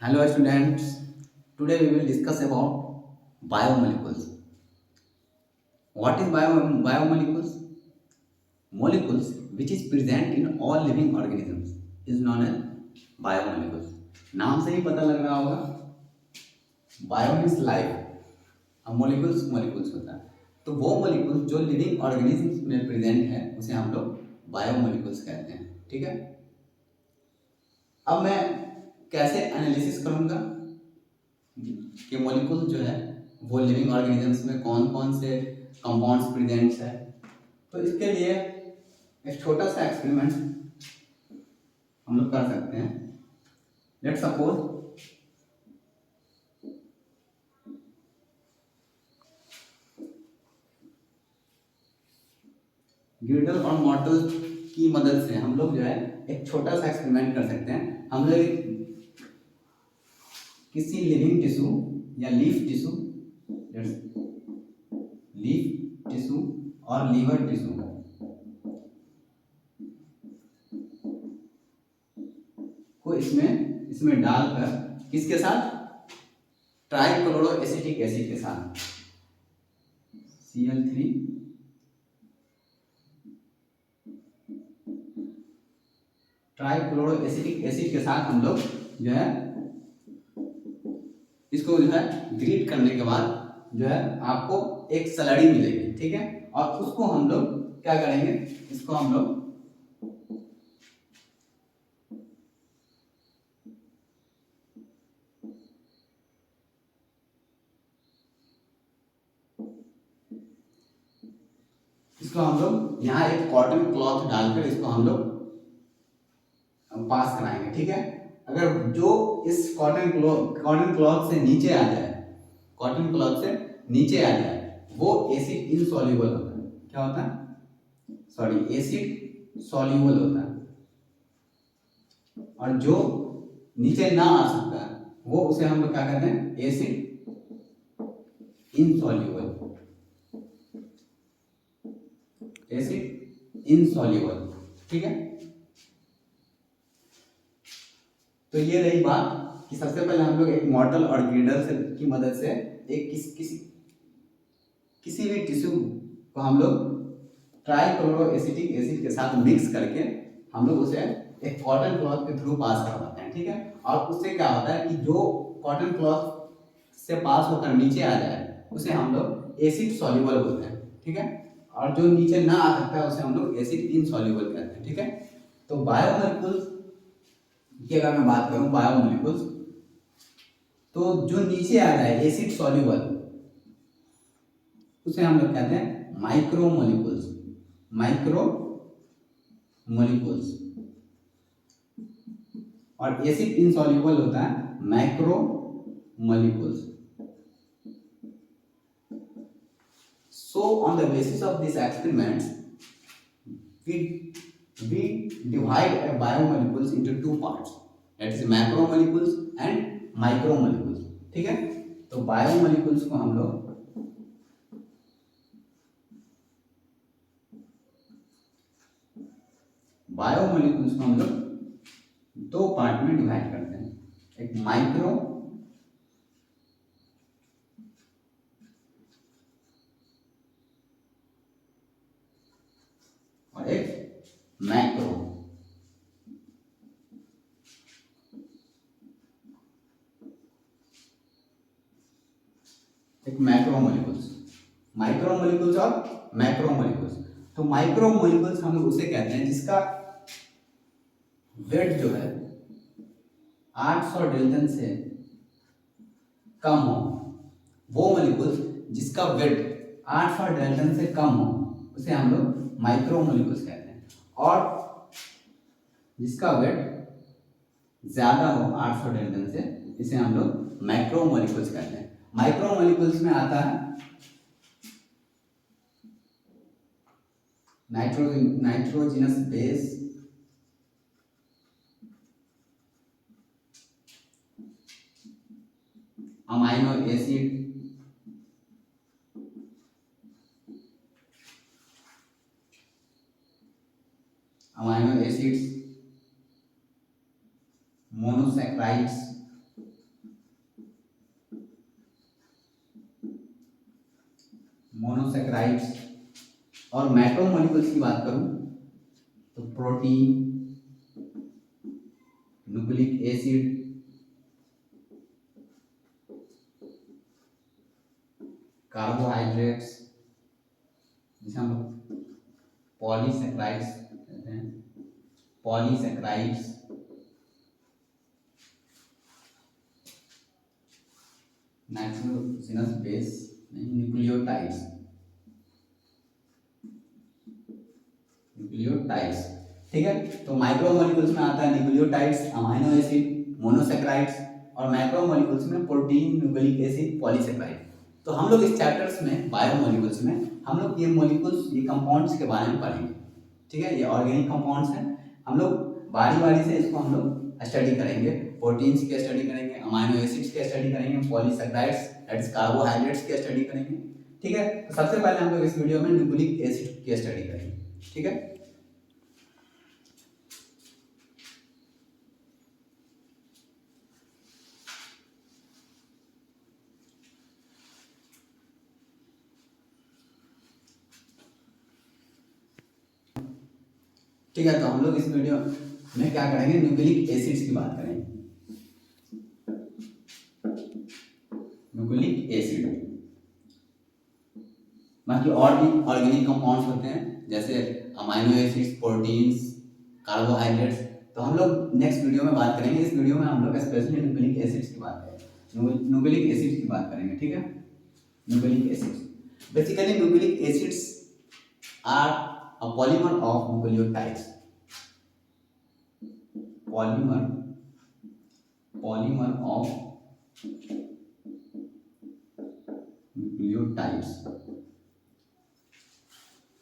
Hello students, today we will discuss about biomolecules. What is biomolecules? Molecules which is present in all living organisms is known as biomolecules. नाम से ही पता लग रहा होगा, bio means life, अब molecules molecules होता है। तो वो मोलिकुल्स जो लिविंग ऑर्गेनिजम्स में प्रेजेंट है उसे हम लोग बायोमोलिकुल्स कहते हैं। ठीक है, अब मैं कैसे एनालिसिस करूंगा कि मॉलिक्यूल जो है वो लिविंग ऑर्गेनिजम्स में कौन कौन से कंपाउंड्स प्रेजेंट्स है। तो इसके लिए एक छोटा सा एक्सपेरिमेंट हम लोग कर सकते हैं। लेट सपोज गिल्डल और मॉर्टल की मदद से हम लोग जो है एक छोटा सा एक्सपेरिमेंट कर सकते हैं। हम लोग किसी लिविंग टिश्यू या लीफ टिश्यू और लीवर टिश्यू को इसमें डालकर किसके साथ, ट्राइक्लोरो एसिटिक एसिड के साथ Cl3 ट्राइक्लोरो एसिटिक एसिड के साथ हम लोग जो है इसको जो है ग्रीट करने के बाद जो है आपको एक स्लरी मिलेगी। ठीक है, और उसको हम लोग क्या करेंगे, इसको हम लोग यहाँ एक कॉटन क्लॉथ डालकर इसको हम लोग पास कराएंगे। ठीक है, अगर जो इस कॉटन क्लॉथ से नीचे आ जाए, कॉटन क्लॉथ से नीचे आ जाए वो एसिड इनसॉल्युबल होता है। क्या होता है, सॉरी, एसिड सॉल्युबल होता है। और जो नीचे ना आ सकता है वो उसे हम लोग क्या कहते हैं, एसिड इनसॉल्युबल, एसिड इनसॉल्युबल। ठीक है, तो ये रही बात कि सबसे पहले हम लोग एक मॉर्टल और ग्रिडल से की मदद से एक किसी भी टिश्यू को हम लोग ट्राइक्लोरो एसिटिक एसिड के साथ मिक्स करके हम लोग उसे एक कॉटन क्लॉथ के थ्रू पास करवाते हैं। ठीक है, और उससे क्या होता है कि जो कॉटन क्लॉथ से पास होकर नीचे आ जाए उसे हम लोग एसिड सॉल्युबल बोलते हैं। ठीक है, और जो नीचे ना आ सकता है उसे हम लोग एसिड इनसॉल्युबल कहते हैं। ठीक है, तो बायोमोलिकुल्स की अगर मैं बात करूं, बायोमोलिकुल्स तो जो नीचे आ जाए एसिड सॉल्युबल उसे हम लोग कहते हैं माइक्रोमोलिकुल्स, माइक्रोमोलिकुल्स। और एसिड इनसॉल्युबल होता है मैक्रोमोलिकुल्स। So on the basis of these experiments we divide biomolecules into two parts, that is macromolecules and micromolecules। ठीक है, तो बायोमोलिकुल्स को हम लोग दो पार्ट में डिवाइड करते हैं, एक माइक्रो और एक मैक्रो। एक माइक्रोमोलिकुल्स और मैक्रोमोलिकुल्स। तो माइक्रोमोलिकुल्स हम लोग उसे कहते हैं जिसका वेट जो है 800 डेल्टन से कम हो। वो मोलिकुल्स जिसका वेट 800 डेल्टन से कम हो उसे हम लोग माइक्रोमोलिकुल्स कहते हैं, और जिसका वेट ज्यादा हो 800 डेल्टन से इसे हम लोग मैक्रोमोलिकुल्स कहते हैं। माइक्रोमोलिकुल्स में आता है nitrogenous base, amino acid, monosaccharides monosaccharides. और मैक्रोमोलिकुल्स की बात करूं तो प्रोटीन, न्यूक्लिक एसिड, कार्बोहाइड्रेट्स, जिसे हम लोग पॉलीसेक्राइड्स कहते हैं, पॉलीसेक्राइड्स, नाइट्रोजनस बेस नहीं, न्यूक्लियोटाइड्स, न्यूक्लियोटाइड्स। ठीक है, तो माइक्रोमोलिकुल्स में आता है न्यूक्लियोटाइड्स, अमाइनो एसिड, मोनोसेक्राइड्स, और मैक्रोमोलिकुल्स में प्रोटीन, न्यूक्लिक एसिड, पॉलीसेक्राइड। तो हम लोग इस चैप्टर्स में बायोमोलिकुल्स में हम लोग ये मोलिकुल्स, ये कंपाउंड्स के बारे में पढ़ेंगे। ठीक है, ये ऑर्गेनिक कंपाउंड्स हैं, हम लोग बारी बारी से इसको हम लोग स्टडी करेंगे। प्रोटीन्स की स्टडी करेंगे, अमाइनो एसिड्स की स्टडी करेंगे, पॉलीसेक्राइड्स दैट इज कार्बोहाइड्रेट्स की स्टडी करेंगे। ठीक है, तो सबसे पहले हम लोग इस वीडियो में न्यूक्लिक एसिड की स्टडी करेंगे। ठीक है, ठीक है, तो हम लोग इस वीडियो में क्या करेंगे, न्यूक्लिक एसिड्स की बात करेंगे। न्यूक्लिक एसिड, बाकी और भी ऑर्गेनिक कंपाउंड्स होते हैं जैसे अमाइनो एसिड्स, प्रोटीन्स, कार्बोहाइड्रेट्स। तो हम लोग नेक्स्ट वीडियो में बात करेंगे। इस वीडियो में हम लोग स्पेशली न्यूक्लिक एसिड्स की बात करेंगे, न्यूक्लिक एसिड्स की बात करेंगे। ठीक है, nucleic acids, basically nucleic acids are a polymer of nucleotides, polymer of nucleotides.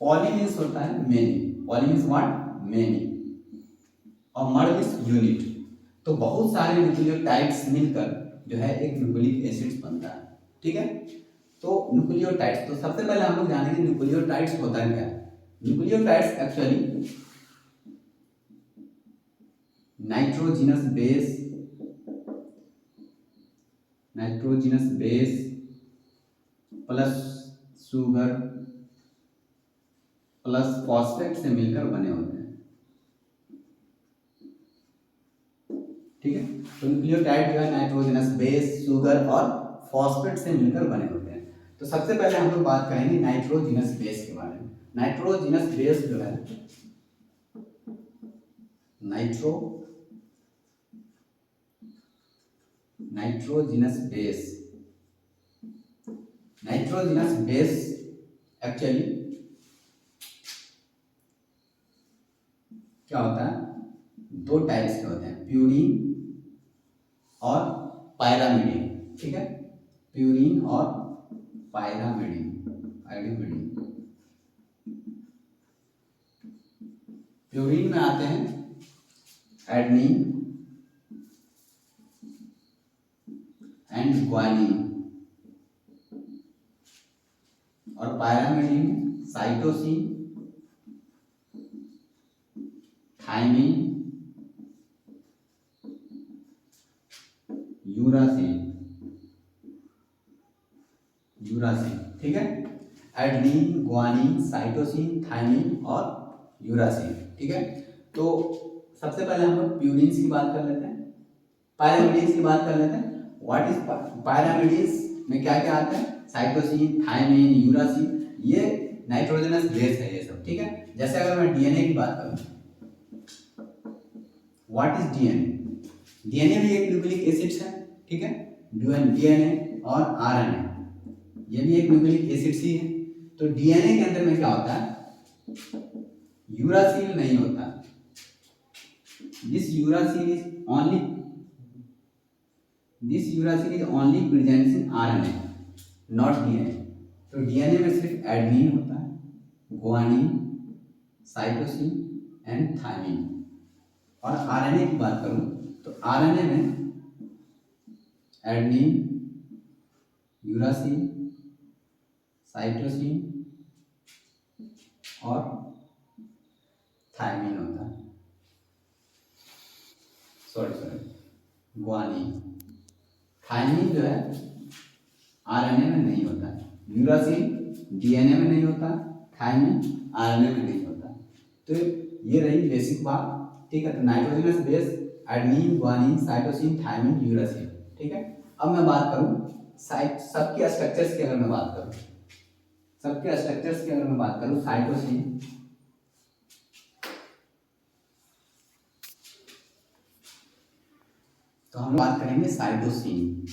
Poly means होता है many, poly means what, many, और मर मीन्स यूनिट। तो बहुत सारे न्यूक्लियोटाइड्स मिलकर जो है एक न्यूक्लिक एसिड बनता है। ठीक है, तो न्यूक्लियोटाइड्स, तो सबसे पहले हम लोग जानेंगे न्यूक्लियोटाइड्स होता है क्या। Nucleotides actually nitrogenous base plus sugar plus phosphate से मिलकर बने होते हैं। ठीक है, तो न्यूक्लियोटाइड जो है नाइट्रोजनस बेस, शुगर और फॉस्फेट से मिलकर बने होते हैं। तो सबसे पहले हम लोग बात करेंगे नाइट्रोजनस बेस के बारे में। नाइट्रोजनस बेस जो है, नाइट्रोजनस बेस एक्चुअली क्या होता है, दो टाइप्स के होते हैं, प्यूरीन और पायरामिडीन। ठीक है, प्यूरीन और पायरामिडीन, प्यूरीन में आते हैं एडनिन एंड ग्वानिन, और पायरामिडीन में साइटोसिन, थाइमिन, यूरासिल। ठीक है, एडनिन, ग्वानिन, साइटोसिन, थाइमिन और यूरासिल। ठीक है, तो सबसे पहले हम लोग प्यूरिन्स की बात कर लेते हैं, पायरामिडीन्स की बात कर लेते हैं। व्हाट इज पायरामिडीन्स में क्या क्या आता है, साइटोसिन, थाइमिन, यूरासिल, ये नाइट्रोजनस बेस है ये सब। ठीक है, जैसे अगर मैं डीएनए की बात करूं, व्हाट इज डीएनए, डीएनए भी एक न्यूक्लिक एसिड्स है। ठीक है, डीएनए और आरएनए ये भी एक न्यूक्लिक एसिड्स ही है। तो डीएनए के अंदर में क्या होता है, यूरासिल नहीं होता। This uracil is only present in RNA, not DNA. तो डीएनए में सिर्फ एडेनिन होता है, ग्वानिन, साइटोसिन एंड थाइमिन। और आरएनए की बात करूं तो आरएनए में एडेनिन, यूरासिल, साइटोसिन और थाइमिन होता है, ग्वानिन। थाइमिन जो है आरएनए में नहीं होता है, यूरासिल डीएनए में नहीं होता, थायमिन आरएनए में नहीं होता। तो ये रही बेसिक बात, ठीक है। तो nitrogenous base adenine, guanine, cytosine, thymine, uracil, ठीक है। अब मैं बात करूं सबके स्ट्रक्चर्स की, अगर मैं बात करूं सबके स्ट्रक्चर्स की अगर मैं बात करूं साइटोसिन, तो हम बात करेंगे साइटोसिन।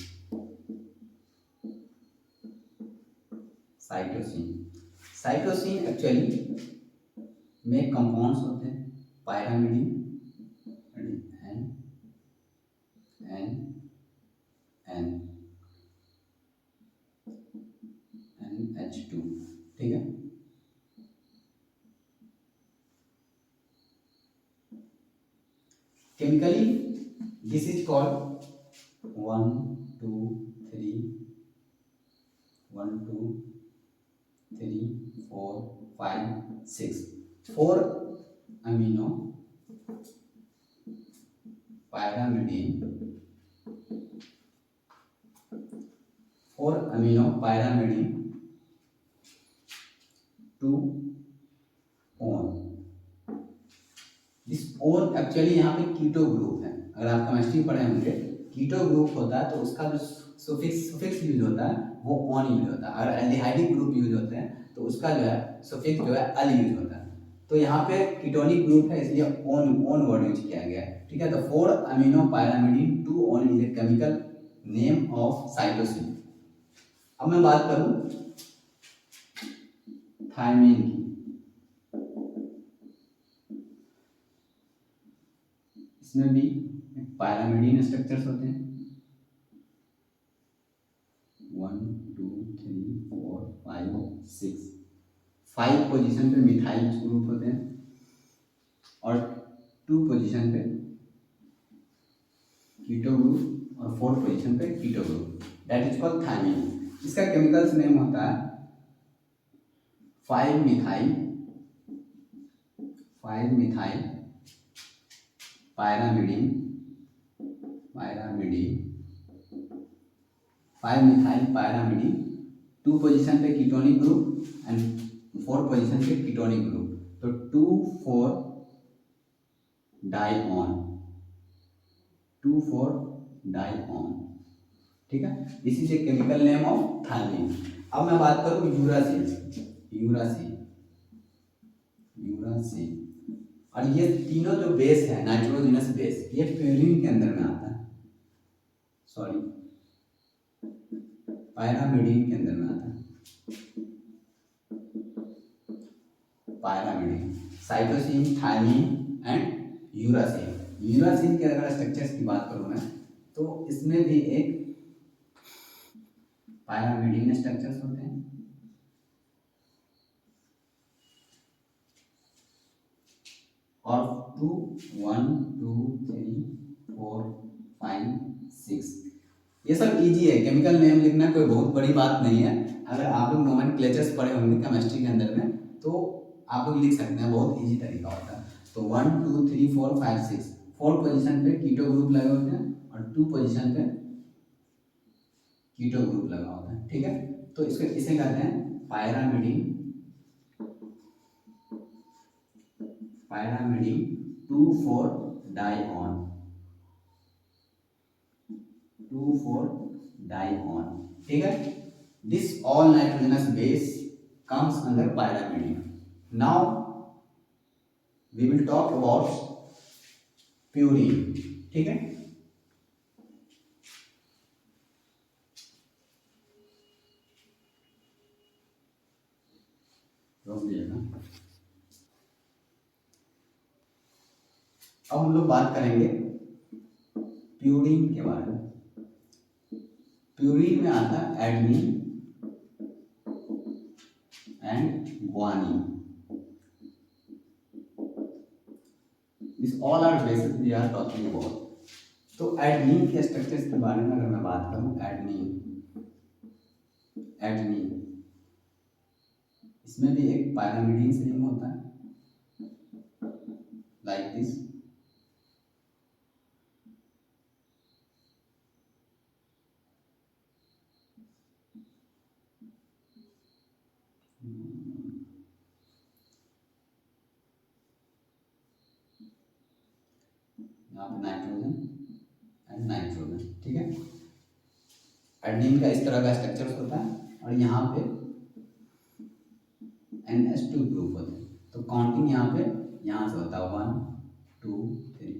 साइटोसिन एक्चुअली में कंपाउंड्स होते हैं pyrimidine, N N N NH2, ठीक है। Chemically this is called 1 2 3 1 2 3 4 5 6 4 amino pyrimidine, 4 amino pyrimidine, 2 own. This own actually यहाँ पे कीटो ग्रुप है। अगर आप केमिस्ट्री पढ़े होंगे, कीटो ग्रुप होता है तो उसका जो सुफिक्स यूज होता है वो ऑन यूज होता है। अगर एल्डिहाइडिक ग्रुप यूज होते हैं तो उसका जो है सुफिक्स जो है अल यूज होता है। तो यहाँ पे कीटोनिक ग्रुप है इसलिए ओन वर्ड यूज किया गया है, ठीक है। तो 4 amino pyrimidine 2 own is a chemical name of cytosine. अब मैं बात करूं थायमिन की, इसमें भी पायरामिडिन स्ट्रक्चर्स होते हैं 1 2 3 4 5 6। 5 पोजीशन पे मिथाइल ग्रुप होते हैं और 2 पोजीशन पे कीटो ग्रुप और 4 पोजीशन पे keto group, that is called thymine. इसका केमिकल्स नेम होता है 5 methyl pyrimidine 5 methyl pyrimidine, 2 position पे कीटोनिक ग्रुप एंड 4 पोजीशन पे कीटोनिक ग्रुप। तो 2 4 डाइऑन, 2 4 डाइऑन, ठीक है। This is a chemical name of thymine. अब मैं बात करूं यूरासिल। और ये तीनों जो बेस है नाइट्रोजनस बेस, ये प्यूरिन के अंदर में आता है, सॉरी पायरामिडिन के अंदर में आता है। Pyrimidine, cytosine, thymine and uracil के अगर स्ट्रक्चर्स की बात करूं मैं, तो इसमें भी एक पायरामिडिन स्ट्रक्चर्स होते हैं और 2 1 2 3 4 5 6। ये सब इजी है, केमिकल नेम लिखना कोई बहुत बड़ी बात नहीं है। अगर आप लोग नोमेनक्लेचर्स पढ़े होंगे केमिस्ट्री के अंदर में तो आप लोग लिख सकते हैं, बहुत इजी तरीका होता है। तो 1 2 3 4 5 6, 4 पोजीशन पे कीटो ग्रुप लगे होते हैं और 2 पोजीशन पे कीटो ग्रुप लगा होता है, ठीक है। तो इसको इसे कहते हैं पायरामिडिन 2 4 डाइऑन, 2 4 डाइऑन, ठीक है। This all nitrogenous base comes under pyrimidine. Now we will talk about purine, ठीक है। रोक दीजिएगा। अब हम लोग बात करेंगे प्यूरीन के बारे में। प्यूरीन में आता है adenine and guanine. This all are bases we are talking about. तो एडेनिन के स्ट्रक्चर्स के बारे में अगर मैं बात करूं, एडेनिन इसमें भी एक पायरामिडिन से रिंग होता है लाइक दिस। यहाँ पे नाइट्रोजन एंड नाइट्रोजन, ठीक है। एडेनिन का इस तरह का स्ट्रक्चर होता है और यहाँ पे NH2 ग्रुप होते हैं। तो काउंटिंग यहाँ पे यहाँ से होता है 1 2 3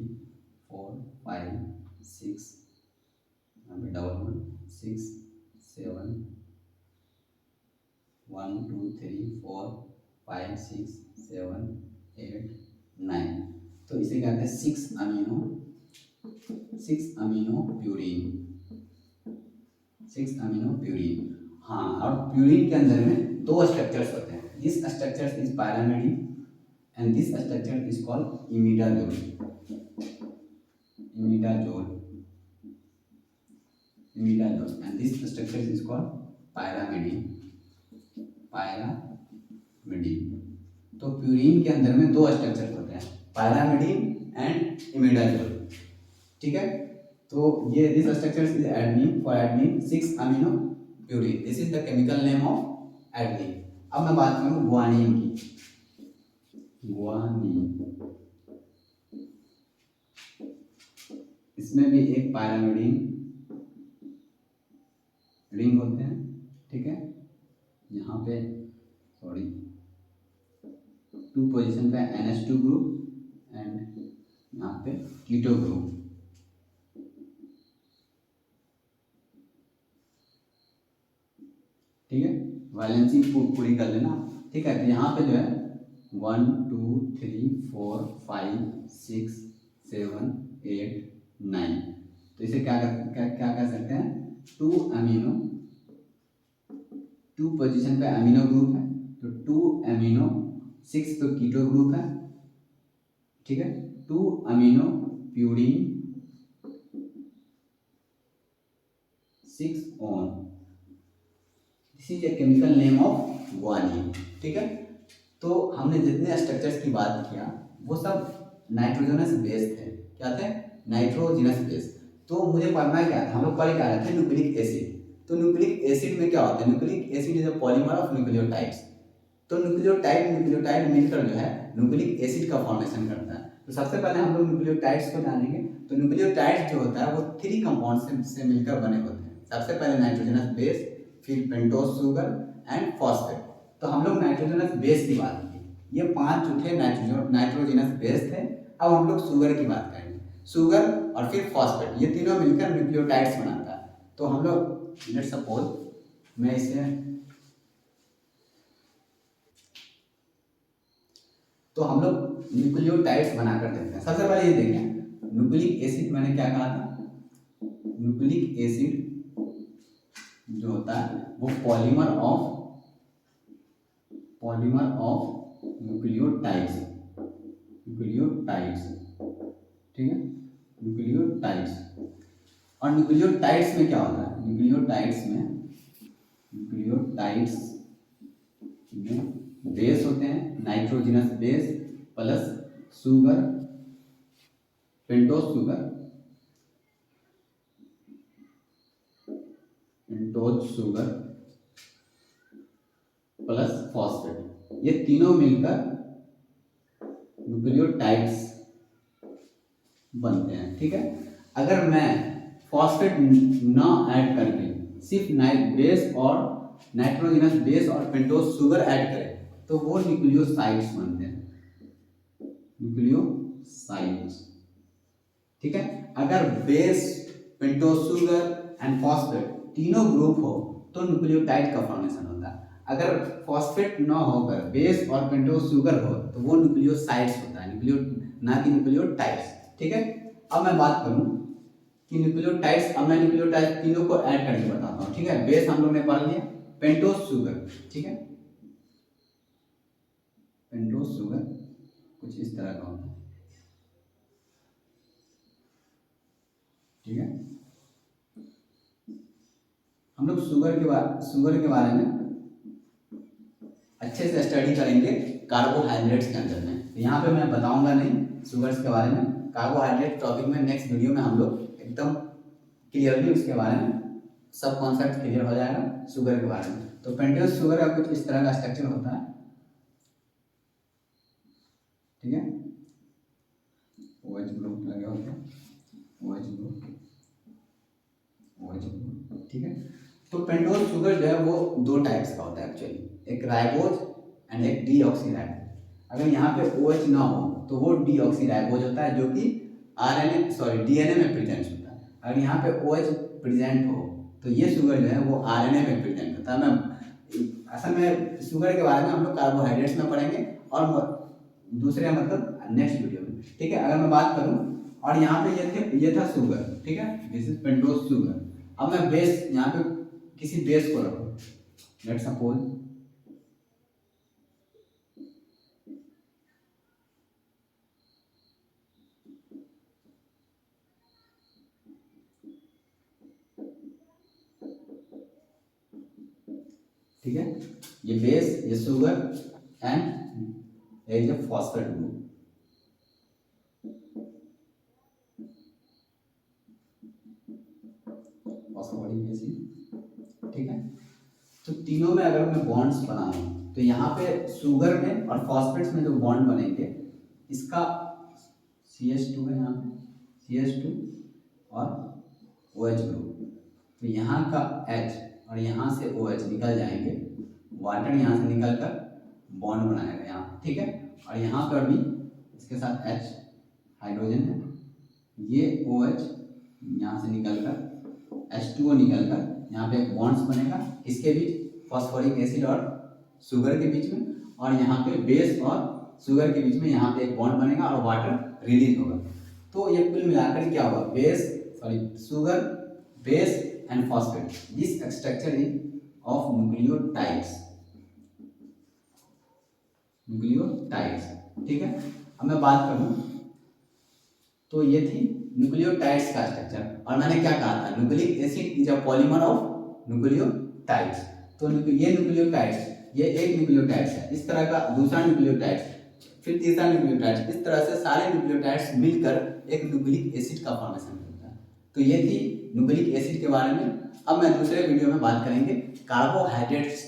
4 5 6, यहाँ पे डबल 1 6 7 1 2 3 4 5 6 7 8 9। तो इसे कहते हैं 6 अमीनो प्यूरिन, 6 अमीनो प्यूरिन। हाँ, और प्यूरिन के अंदर में दो स्ट्रक्चर्स होते हैं। This structure is pyrimidine and this structure is called imidazole, and this structure is called pyrimidine। तो प्यूरिन के अंदर में दो स्ट्रक्चर होते हैं, पैरामिडिन एंड इमिडाजोल, ठीक है। तो ये this structure is adenine, for adenine 6 amino purine, this is the chemical name of adenine. अब मैं बात करूँ ग्वानिन की। ग्वानिन, इसमें भी एक पैरामिडिन रिंग होते हैं, ठीक है। यहाँ पे सॉरी 2 पोजीशन पे NH2 ग्रुप एंड यहाँ पे कीटो ग्रुप, ठीक है। वैलेंसी पूरी कर लेना, ठीक है। तो यहाँ पे जो है 1 2 3 4 5 6 7 8 9, तो इसे क्या कर सकते हैं, 2 पोजीशन पे अमीनो ग्रुप है, तो 2 अमीनो, 6 पे कीटो ग्रुप है, ठीक है। 2 amino purine, 6 on, this is a chemical name of guanine, ठीक है। तो हमने जितने स्ट्रक्चर्स की बात किया वो सब नाइट्रोजनस बेस थे। क्या थे? Nitrogenous base. तो मुझे पढ़ना क्या था, हम लोग पढ़ क्या रहे थे, न्यूक्लिक एसिड। तो न्यूक्लिक एसिड में क्या होता है, nucleic acid is a polymer of nucleotides. तो न्यूक्लियोटाइड मिलकर जो है न्यूक्लिक एसिड का फॉर्मेशन करता है। तो सबसे पहले हम लोग न्यूक्लियोटाइड्स को जानेंगे। तो न्यूक्लियोटाइड्स जो होता है वो 3 कंपाउंड से मिलकर बने होते हैं। सबसे पहले नाइट्रोजनस बेस, फिर पेंटोज शुगर एंड फॉस्फेट। तो हम लोग नाइट्रोजनस बेस की बात की, ये 5 जो थे नाइट्रोजनस बेस थे। अब हम लोग शुगर की बात करेंगे। शुगर और फिर फॉस्फेट, ये तीनों मिलकर न्यूक्लियोटाइड्स बनाता है। तो हम लोग लेट्स सपोज मैं इसे, तो हम लोग न्यूक्लियोटाइड्स बनाकर देखते हैं। सबसे पहले ये देखें, न्यूक्लिक एसिड मैंने क्या कहा था, न्यूक्लिक एसिड जो होता है वो पॉलीमर ऑफ न्यूक्लियोटाइड्स, ठीक है, न्यूक्लियोटाइड्स। और न्यूक्लियोटाइड्स में क्या होता है, न्यूक्लियोटाइड्स में बेस होते हैं, nitrogenous base plus sugar, pentose sugar plus phosphate, ये तीनों मिलकर न्यूक्लियोटाइड्स बनते हैं, ठीक है। अगर मैं फॉस्फेट ना ऐड करके सिर्फ बेस और नाइट्रोजनस बेस और पेंटोज शुगर ऐड करें तो वो न्यूक्लियोसाइड्स बनते हैं, न्यूक्लियोसाइड्स, ठीक है। अगर base, pentose sugar and phosphate तीनों ग्रुप हो तो न्यूक्लियोटाइड का फॉर्मेशन होता है। अगर फॉस्फेट ना होकर बेस और पेंटोज शुगर हो तो वो न्यूक्लियोसाइड्स होता है, ना कि न्यूक्लियोटाइड्स, ठीक है। अब मैं बात करूं कि न्यूक्लियोटाइड्स, अब मैं न्यूक्लियोटाइड तीनों को ऐड करके बताता हूं, ठीक है। बेस हम लोग ने पढ़ लिया, पेंटोज शुगर, ठीक है, पेंटोज शुगर कुछ इस तरह का होता है, ठीक है। हम लोग शुगर के बारे में अच्छे से स्टडी करेंगे कार्बोहाइड्रेट्स के अंदर में। तो यहाँ पे मैं बताऊंगा नहीं शुगर्स के बारे में, कार्बोहाइड्रेट टॉपिक में नेक्स्ट वीडियो में हम लोग एकदम क्लियरली उसके बारे में सब कॉन्सेप्ट क्लियर हो जाएगा शुगर के बारे में। तो पेंटोज शुगर का कुछ इस तरह का स्ट्रक्चर होता है, ठीक है, OH ग्रुप लगे होते हैं, ठीक है। तो पेंटोज शुगर जो है वो दो टाइप्स का होता है एक्चुअली, एक राइबोज एंड एक डीऑक्सीराइबोज। अगर यहाँ पे OH ना हो तो वो डीऑक्सीराइबोज होता है, जो कि डीएनए में प्रेजेंट होता है। अगर यहाँ पे OH प्रेजेंट हो तो ये शुगर जो है वो RNA में प्रेजेंट होता है। मैं असल में शुगर के बारे में हम लोग कार्बोहाइड्रेट्स में पढ़ेंगे और दूसरे मतलब नेक्स्ट वीडियो में, ठीक है। अगर मैं बात करूँ, और यहाँ पे ये था शुगर, ठीक है, दिस इज पेंटोज शुगर। अब मैं बेस, यहाँ पे किसी बेस को रखो, लेट्स सपोज ठीक है, ये बेस, ये शुगर एंड ये फॉस्फेट ग्रुप। फॉस्फोरिक एसिड, ठीक है। तो तीनों में अगर मैं बॉन्ड्स बनाऊं तो यहाँ पे शुगर में और फॉस्फेट्स में जो बॉन्ड बनेंगे, इसका CH2 है यहाँ पे, CH2 और OH ग्रुप, तो यहाँ का H और यहाँ से OH निकल जाएंगे, वाटर यहाँ से निकल कर बॉन्ड बनाएगा यहाँ, ठीक है। और यहाँ पर भी इसके साथ H हाइड्रोजन है, ये OH यहाँ से निकल कर H2O निकल कर यहाँ पे एक बॉन्ड्स बनेगा, इसके बीच फॉस्फोरिक एसिड और शुगर के बीच में, और यहाँ पे बेस और शुगर के बीच में यहाँ पे एक बॉन्ड बनेगा और वाटर रिलीज होगा। तो ये कुल मिलाकर क्या होगा, sugar, base and phosphate, this structure is of nucleotides, ठीक है। अब मैं बात करूँ तो ये थी न्यूक्लियोटाइड्स का स्ट्रक्चर, और मैंने क्या कहा था, nucleic acid is a polymer of nucleotides. तो ये न्यूक्लियोटाइड्स, ये एक न्यूक्लियोटाइड्स है, इस तरह का दूसरा न्यूक्लियोटाइड्स, फिर तीसरा न्यूक्लियोटाइड्स, इस तरह से सारे न्यूक्लियोटाइड्स मिलकर एक न्यूक्लिक एसिड का फॉर्मेशन करता है। तो ये थी न्यूक्लिक एसिड के बारे में। अब मैं दूसरे वीडियो में बात करेंगे कार्बोहाइड्रेट्स